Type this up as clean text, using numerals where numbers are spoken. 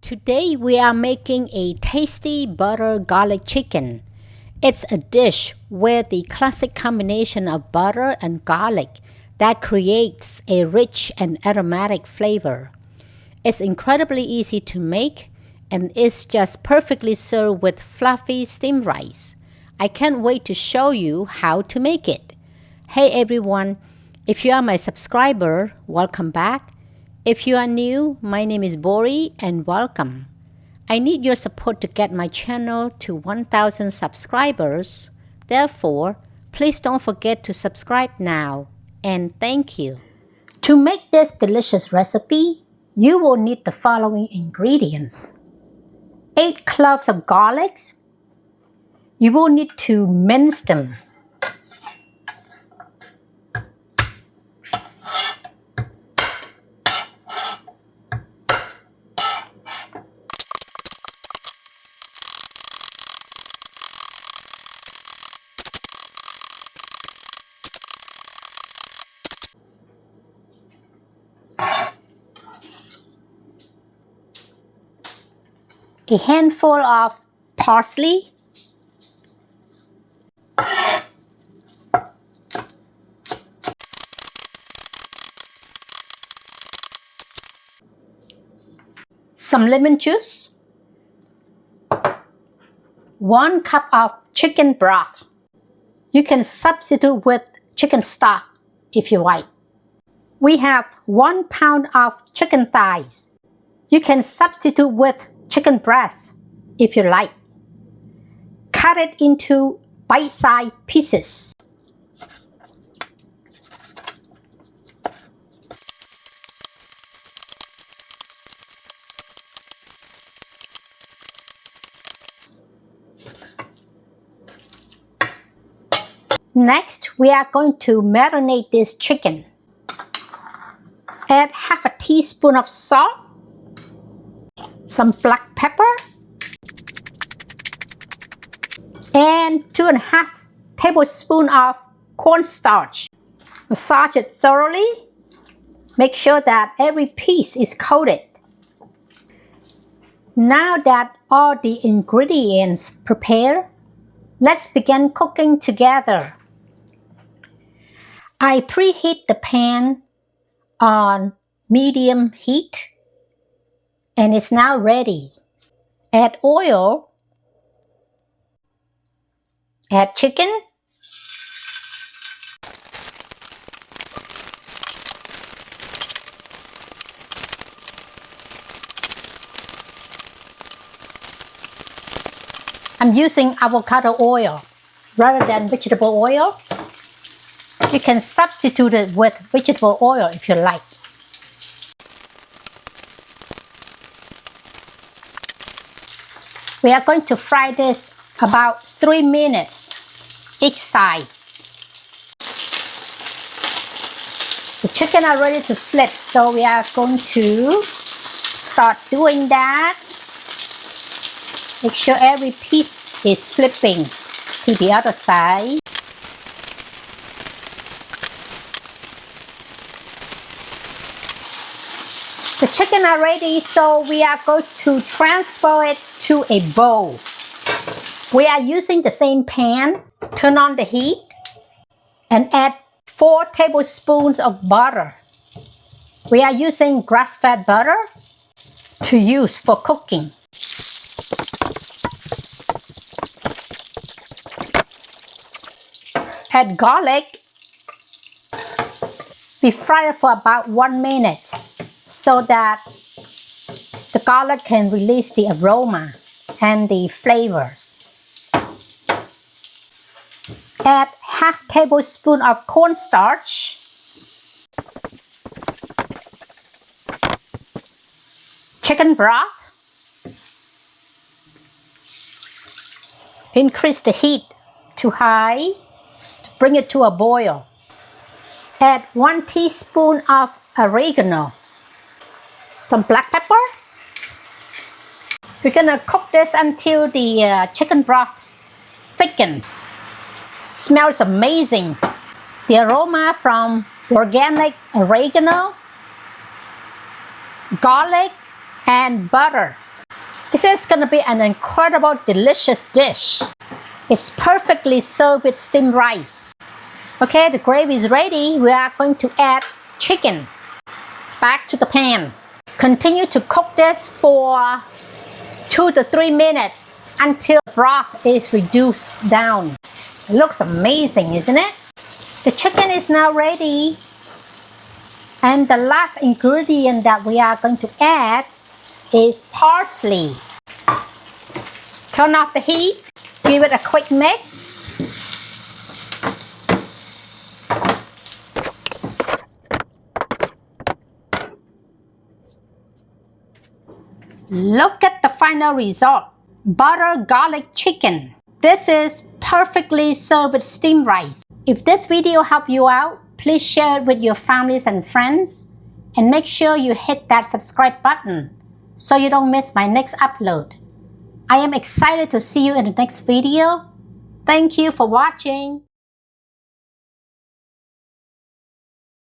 Today we are making a tasty butter garlic chicken. It's a dish with the classic combination of butter and garlic that creates a rich and aromatic flavor. It's incredibly easy to make and it's just perfectly served with fluffy steamed rice. I can't wait to show you how to make it. Hey everyone, if you are my subscriber, welcome back. If you are new, my name is Bori and welcome. I need your support to get my channel to 1,000 subscribers. Therefore, please don't forget to subscribe now and thank you. To make this delicious recipe, you will need the following ingredients. 8 cloves of garlic. You will need to mince them. A handful of parsley, some lemon juice, 1 cup of chicken broth. You can substitute with chicken stock if you like. We have 1 pound of chicken thighs. You can substitute with chicken breast if you like. Cut it into bite-sized pieces. Next, we are going to marinate this chicken. Add half a teaspoon of salt, some black pepper, and 2.5 tablespoons of cornstarch. Massage it thoroughly. Make sure that every piece is coated. Now that all the ingredients prepared, let's begin cooking together. I preheat the pan on medium heat and it's now ready. Add oil, add chicken, I'm using avocado oil rather than vegetable oil. You can substitute it with vegetable oil if you like. We are going to fry this about 3 minutes each side. The chicken are ready to flip, so we are going to start doing that. Make sure every piece is flipping to the other side. The chicken are ready, so we are going to transfer it to a bowl. We are using the same pan. Turn on the heat and add 4 tablespoons of butter. We are using grass-fed butter to use for cooking. Add garlic. We fry it for about 1 minute so that the garlic can release the aroma and the flavors. Add half tablespoon of cornstarch. Chicken broth. Increase the heat to high to bring it to a boil. Add 1 teaspoon of oregano. Some black pepper. We're gonna cook this until the chicken broth thickens. Smells amazing. The aroma from organic oregano, garlic, and butter This is going to be an incredible, delicious dish. It's perfectly served with steamed rice. Okay, the gravy is ready. We are going to add chicken back to the pan. Continue to cook this for 2 to 3 minutes until the broth is reduced down. It looks amazing, isn't it? The chicken is now ready. And the last ingredient that we are going to add is parsley. Turn off the heat, give it a quick mix. Look at the final result. Butter garlic chicken. This is perfectly served with steamed rice. If this video helped you out, please share it with your families and friends. And make sure you hit that subscribe button so you don't miss my next upload. I am excited to see you in the next video. Thank you for watching.